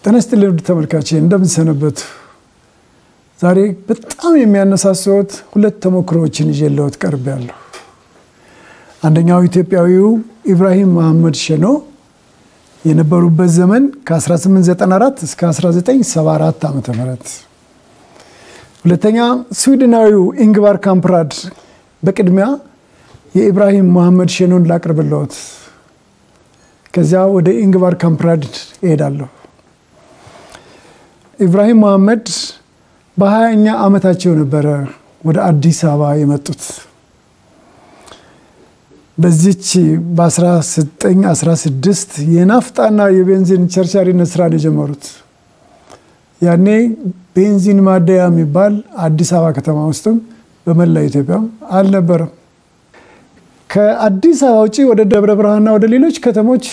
ተነስተልኝ ተመልካቾች እንደምን ሰነበቱ ዛሬ በጣም የሚያነሳሱት ሁለት ተሞክሮዎችን ይዤልዎት ቀርቤያለሁ አንደኛው ኢትዮጵያዊው ኢብራሂም መሐመድ ሸኖ የነበሩበት ዘመን ከ1894 እስከ 1974 ዓመተ ምህረት ሁለተኛ ስዊድናዊው ኢንግvar ካምፕራድ በቅድሚያ የኢብራሂም መሐመድ ሸኖን ላቅርብልዎት ከዛ ወደ ኢንግvar ካምፕራድ እሄዳለሁ ኢብራሂም መሐመድ በ20ኛ ዓመታቸው ነበር ወደ አዲስ አበባ የመጡት በዚች በ1916 የናፍጣና የቤንዚን ቸርቻሪነት ስራ የጀመሩት ያኔ ቤንዚን ማደያ የሚባል አዲስ አበባ ከተማ ውስጥም በመላ ኢትዮጵያ አልነበረም ከአዲስ አበባ ውጪ ወደ ደብረ ብርሃንና ወደ ሌሎች ከተሞች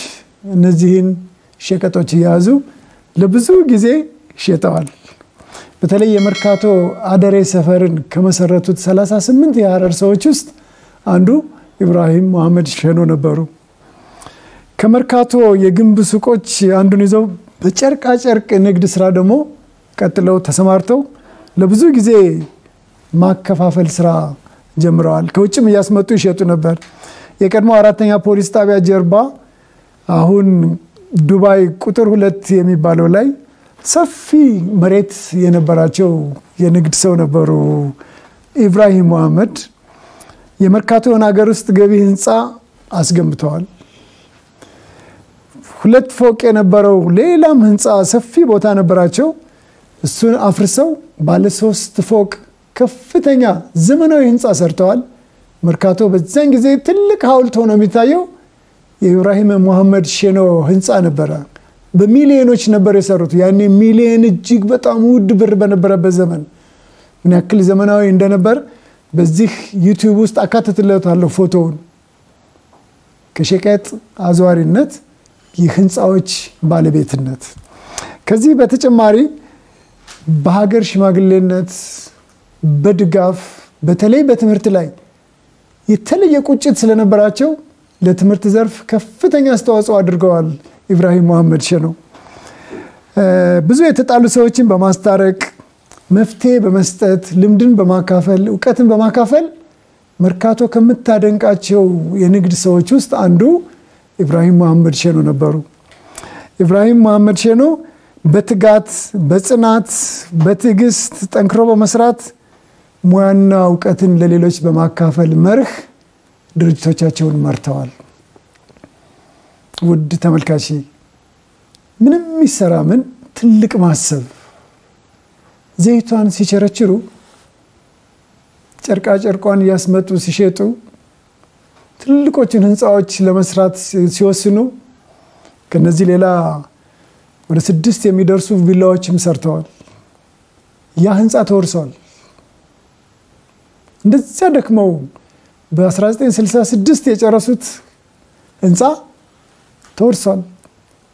እነዚህን ሸቀጦች ያዙ ለብዙ ጊዜ ሸጠዋል በተለይ የመርካቶ አደሬ ሰፈርን ከመሰረቱት 38 የሐረር ሰዎች ውስጥ አንዱ ኢብራሂም መሐመድ ሸኖ ነበሩ ከመርካቶ የግንብ ሱቆች አንዱን ይዘው በጨርቃ ጨርቅ ንግድ ስራ ደግሞ ቀጥለው ተሰማርተው ለብዙ ጊዜ ማከፋፈል ስራ ጀምረዋል ከውጭም ያስመጡ ይሸጡ ነበር የቀድሞ አራተኛ ፖሊስ ጣቢያ ጀርባ አሁን ዱባይ ቁጥር 2 የሚባለው ላይ ሰፊ መሬት የነበራቸው የንግድ ሰው ነበሩ ኢብራሂም መሐመድ የመርካቶን ሀገር ውስጥ ገቢ ህንጻ አስገንብተዋል ሁለት ፎቅ የነበረው ሌላም ህንጻ ሰፊ ቦታ ነበራቸው እሱን አፍርሰው ባለ 3 ፎቅ ከፍተኛ ዘመናዊ ህንጻ ሰርተዋል መርካቶ በዛን ጊዜ ትልቅ ሐውልት ሆኖ የሚታየው የኢብራሂም መሐመድ ሸኖ ህንጻ ነበር በሚሊዮኖች ነበር የሰሩት ያኔ ሚሊዮን እጅግ በጣም ውድ ብር በነበረበት ዘመን ምን ያክል ዘመናዊ እንደነበር በዚህ ዩቲዩብ ውስጥ አካተትልዎታለሁ ፎቶውን ከሸቀጥ አዟሪነት የህንጻዎች ባለቤትነት ከዚህ በተጨማሪ በሀገር ሽማግሌነት በድጋፍ በተለይ በትምህርት ላይ የተለየ ቁጭት ስለነበራቸው ለትምህርት ዘርፍ ከፍተኛ አስተዋጽኦ አድርገዋል ኢብራሂም መሐመድ ሸኖ ብዙ የተጣሉ ሰዎችን በማስታረቅ መፍትሄ በመስጠት ልምድን በማካፈል ዕውቀትን በማካፈል መርካቶ ከምታደንቃቸው የንግድ ሰዎች ውስጥ አንዱ ኢብራሂም መሐመድ ሸኖ ነበሩ ኢብራሂም መሐመድ ሸኖ በትጋት በጽናት በትዕግስት ጠንክሮ በመስራት ሙያና ዕውቀትን ለሌሎች በማካፈል መርህ ድርጅቶቻቸውን መርተዋል ውድ ተመልካቺ ምንም ይሰራ ምን ትልቅ ማሰብ ዘይቷን ሲቸረችሩ ጨርቃ ጨርቋን ያስመጡ ሲሸጡ ትልቆችን ህንጻዎች ለመስራት ሲወስኑ ከነዚህ ሌላ ወደ 6 የሚደርሱ ቪላዎችም ሰርተዋል ያ ህንጻ ተወርሷል እንደዛ ደክመው በ1966 የጨረሱት ህንጻ ተወርሷል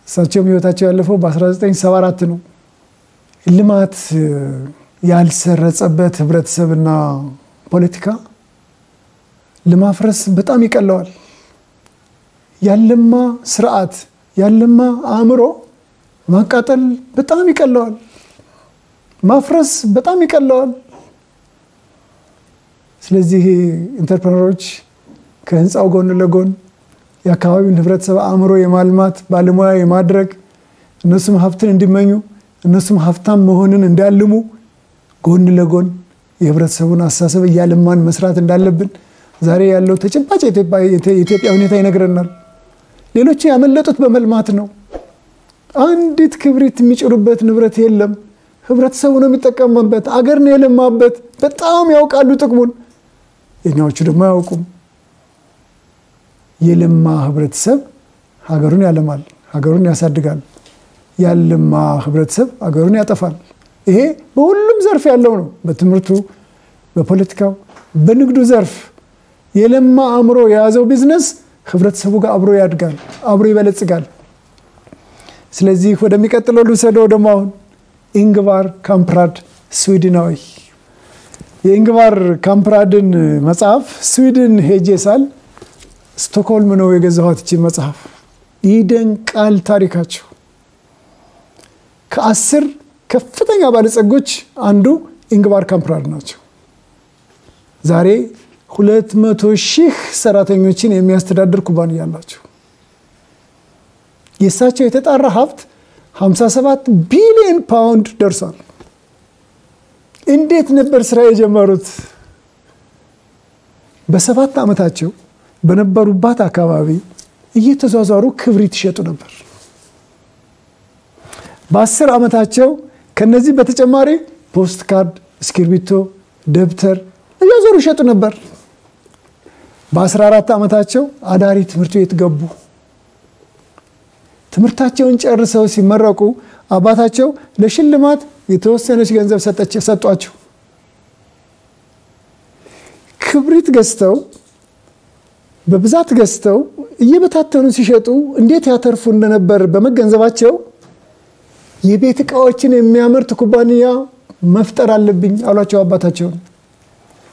እሳቸውም ህይወታቸው ያለፈው በ1974 ነው ልማት ያልሰረጸበት ህብረተሰብና ፖለቲካ ለማፍረስ በጣም ይቀለዋል ያለማ ስርዓት ያለማ አእምሮ ማቃጠል በጣም ይቀለዋል ማፍረስ በጣም ይቀለዋል ስለዚህ ኢንተርፕረነሮች ከህንጻው ጎን ለጎን የአካባቢውን ህብረተሰብ አእምሮ የማልማት ባለሙያ የማድረግ እነሱም ሀብትን እንዲመኙ እነሱም ሀብታም መሆንን እንዲያልሙ ጎን ለጎን የህብረተሰቡን አስተሳሰብ ያለማን መስራት እንዳለብን ዛሬ ያለው ተጨባጭ የኢትዮጵያ ሁኔታ ይነግረናል ሌሎች ያመለጡት በመልማት ነው አንዲት ክብሪት የሚጭሩበት ንብረት የለም ህብረተሰቡ ነው የሚጠቀምበት አገር ነው የለማበት በጣም ያውቃሉ ጥቅሙን የኛዎቹ ደግሞ ያውቁም የለማ ህብረተሰብ ሀገሩን ያለማል ሀገሩን ያሳድጋል ያለማ ህብረተሰብ ሀገሩን ያጠፋል ይሄ በሁሉም ዘርፍ ያለው ነው በትምህርቱ በፖለቲካው በንግዱ ዘርፍ የለማ አእምሮ የያዘው ቢዝነስ ህብረተሰቡ ጋር አብሮ ያድጋል አብሮ ይበለጽጋል ስለዚህ ወደሚቀጥለው ልውሰደው ደግሞ አሁን ኢንግvar ካምፕራድ ስዊድናዊ የኢንግvar ካምፕራድን መጽሐፍ ስዊድን ሄጄሳል ስቶክሆልም ነው የገዛሁት እቺ መጽሐፍ ይደንቃል ታሪካቸው ከ10 ከፍተኛ ባለጸጎች አንዱ ኢንግቫር ካምፕራድ ናቸው። ዛሬ 200,000 ሰራተኞችን የሚያስተዳድር ኩባንያ አላቸው። የሳቸው የተጣራ ሀብት 57 ቢሊዮን ፓውንድ ደርሷል። እንዴት ነበር ስራ የጀመሩት? በ7 ዓመታቸው በነበሩባት አካባቢ እየተዟዟሩ ክብሪት ይሸጡ ነበር። በ10 ዓመታቸው ከነዚህ በተጨማሪ ፖስት ካርድ፣ እስክሪብቶ፣ ደብተር እያዞሩ ይሸጡ ነበር። በ14 ዓመታቸው አዳሪ ትምህርት ቤት ገቡ። ትምህርታቸውን ጨርሰው ሲመረቁ አባታቸው ለሽልማት የተወሰነች ገንዘብ ሰጧቸው። ክብሪት ገዝተው በብዛት ገዝተው እየበታተኑ ሲሸጡ እንዴት ያተርፉ እንደነበር በመገንዘባቸው የቤት ዕቃዎችን የሚያመርት ኩባንያ መፍጠር አለብኝ አሏቸው አባታቸው።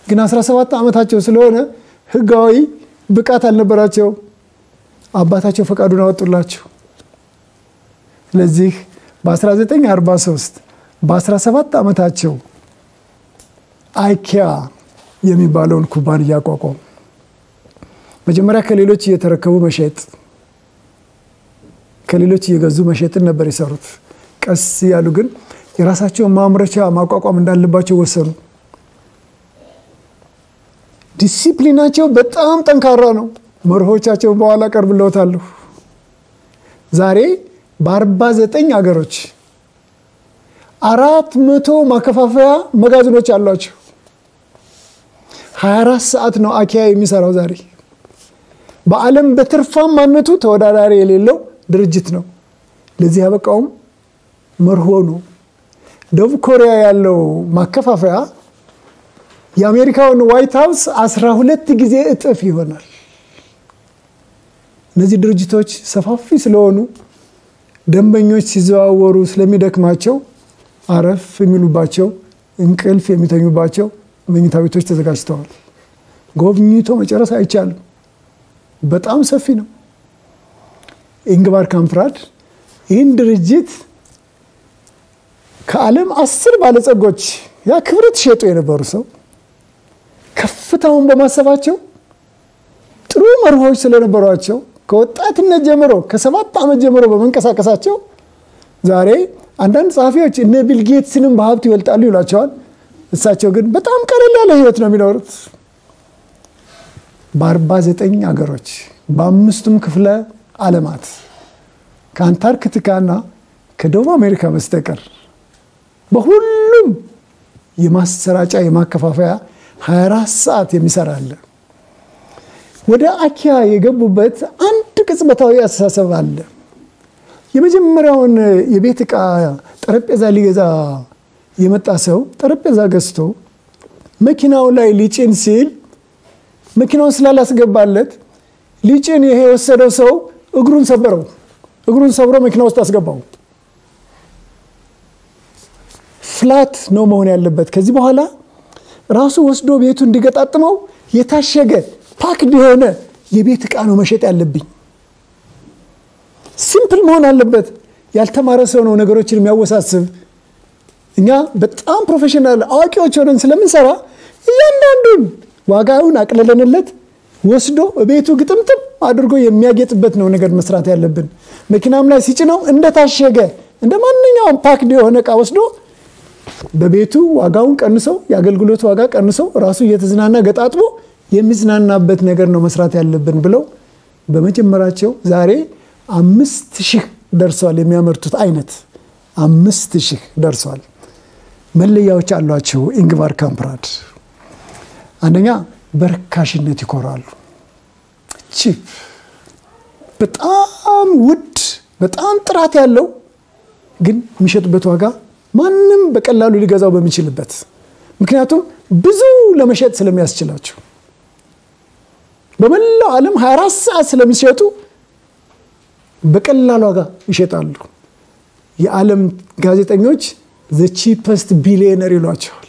ግን 17 ዓመታቸው ስለሆነ ህጋዊ ብቃት አልነበራቸው። አባታቸው ፈቃዱን አወጡላቸው። ስለዚህ በ1943 በ17 ዓመታቸው ኢኬያ የሚባለውን ኩባንያ አቋቋሙ። መጀመሪያ ከሌሎች እየተረከቡ መሸጥ፣ ከሌሎች እየገዙ መሸጥን ነበር የሰሩት። ቀስ ያሉ ግን የራሳቸውን ማምረቻ ማቋቋም እንዳለባቸው ወሰኑ። ዲሲፕሊናቸው በጣም ጠንካራ ነው። መርሆቻቸው በኋላ አቅርቤልዎታለሁ። ዛሬ በ49 ሀገሮች 400 ማከፋፈያ መጋዘኖች አሏቸው። 24 ሰዓት ነው አኪያ የሚሰራው ዛሬ። በዓለም በትርፋማነቱ ተወዳዳሪ የሌለው ድርጅት ነው። ለዚህ ያበቃውም መርሆ ነው። ደቡብ ኮሪያ ያለው ማከፋፈያ የአሜሪካውን ዋይት ሃውስ 12 ጊዜ እጥፍ ይሆናል። እነዚህ ድርጅቶች ሰፋፊ ስለሆኑ ደንበኞች ሲዘዋወሩ ስለሚደክማቸው አረፍ የሚሉባቸው፣ እንቅልፍ የሚተኙባቸው መኝታ ቤቶች ተዘጋጅተዋል። ጎብኝቶ መጨረስ አይቻልም። በጣም ሰፊ ነው። ኢንግቫር ካምፕራድ ይህን ድርጅት ከዓለም 10 ባለጸጎች ያ ክብሪት ሸጡ የነበሩ ሰው ከፍታውን በማሰባቸው ጥሩ መርሆች ስለነበሯቸው ከወጣትነት ጀምሮ ከ7 ዓመት ጀምሮ በመንቀሳቀሳቸው ዛሬ አንዳንድ ጻፊዎች እነ ቢል ጌትስንም በሀብት ይወልጣሉ ይሏቸዋል። እሳቸው ግን በጣም ቀለል ያለ ህይወት ነው የሚኖሩት። በ49 ሀገሮች በ5ቱም ክፍለ ዓለማት ከአንታርክቲካና ከደቡብ አሜሪካ በስተቀር በሁሉም የማሰራጫ የማከፋፈያ 24 ሰዓት የሚሰራ አለ። ወደ አኪያ የገቡበት አንድ ቅጽበታዊ አስተሳሰብ አለ። የመጀመሪያውን የቤት ዕቃ ጠረጴዛ ሊገዛ የመጣ ሰው ጠረጴዛ ገዝቶ መኪናው ላይ ሊጭን ሲል መኪናው ስላላስገባለት ሊጭን ይሄ ወሰደው ሰው እግሩን ሰበረው። እግሩን ሰብሮ መኪና ውስጥ አስገባው። ፍላት ነው መሆን ያለበት። ከዚህ በኋላ ራሱ ወስዶ ቤቱ እንዲገጣጥመው የታሸገ ፓክድ የሆነ የቤት ዕቃ ነው መሸጥ ያለብኝ። ሲምፕል መሆን አለበት። ያልተማረ ሰው ነው ነገሮችን የሚያወሳስብ። እኛ በጣም ፕሮፌሽናል አዋቂዎች ሆነን ስለምንሰራ እያንዳንዱን ዋጋውን አቅለለንለት ወስዶ ቤቱ ግጥምጥም አድርጎ የሚያጌጥበት ነው ነገር መስራት ያለብን። መኪናም ላይ ሲጭነው እንደታሸገ እንደማንኛውም ፓክድ የሆነ ዕቃ ወስዶ በቤቱ ዋጋውን ቀንሶ የአገልግሎት ዋጋ ቀንሶ ራሱ እየተዝናና ገጣጥሞ የሚዝናናበት ነገር ነው መስራት ያለብን ብለው በመጀመራቸው ዛሬ 5000 ደርሷል። የሚያመርቱት አይነት 5000 ደርሷል። መለያዎች አሏቸው ኢንግቫር ካምፕራድ። አንደኛ በርካሽነት ይኮራሉ። ቺፕ በጣም ውድ በጣም ጥራት ያለው ግን የሚሸጡበት ዋጋ ማንም በቀላሉ ሊገዛው በሚችልበት ምክንያቱም ብዙ ለመሸጥ ስለሚያስችላቸው በመላው ዓለም 24 ሰዓት ስለሚሸጡ በቀላሉ ዋጋ ይሸጣሉ። የዓለም ጋዜጠኞች the cheapest billionaire ይሏቸዋል።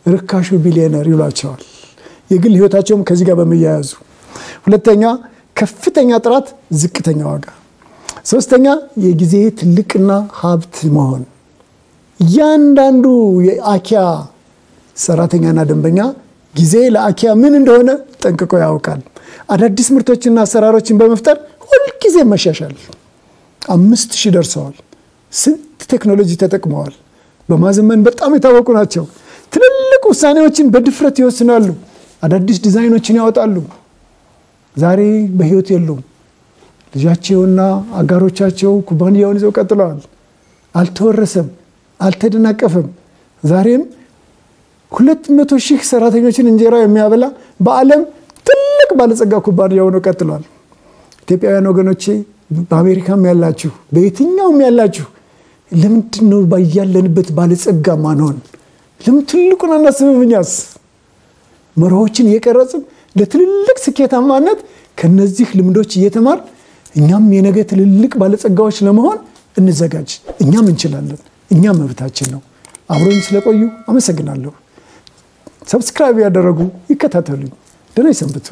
ርካሹ ቢሊዮነር ይሏቸዋል። የግል ህይወታቸውም ከዚህ ጋር በመያያዙ። ሁለተኛ ከፍተኛ ጥራት ዝቅተኛ ዋጋ። ሶስተኛ የጊዜ ትልቅና ሀብት መሆን ያንዳንዱ የአኪያ ሰራተኛና ደንበኛ ጊዜ ለአኪያ ምን እንደሆነ ጠንቅቆ ያውቃል አዳዲስ ምርቶችና አሰራሮችን በመፍጠር ሁሉ ጊዜ መሻሻል 5000 ደርሰዋል ስንት ቴክኖሎጂ ተጠቅመዋል በማዘመን በጣም የታወቁ ናቸው ትልልቅ ውሳኔዎችን በድፍረት ይወስናሉ አዳዲስ ዲዛይኖችን ያወጣሉ ዛሬ በህይወት የሉም ልጃቸውና አጋሮቻቸው ኩባንያውን ይዘው ቀጥለዋል አልተወረሰም አልተደናቀፈም ዛሬም 200,000 ሰራተኞችን እንጀራ የሚያበላ በአለም ትልቅ ባለጸጋ ኩባንያው ነው ቀጥሏል ኢትዮጵያውያን ወገኖቼ በአሜሪካም ያላችሁ በየትኛውም ያላችሁ ለምንድነው ባያለንበት ባለጸጋ ማንሆን ለምን ትልቁን አናስብምኛስ መርሆችን የቀረጽን ለትልልቅ ስኬታማነት ከነዚህ ልምዶች እየተማር እኛም የነገ ትልልቅ ባለጸጋዎች ለመሆን እንዘጋጅ እኛም እንችላለን እኛም መብታችን ነው አብሮኝ ስለቆዩ አመሰግናለሁ ሰብስክራይብ ያደረጉ ይከታተሉ ደህና ይሰንብቱ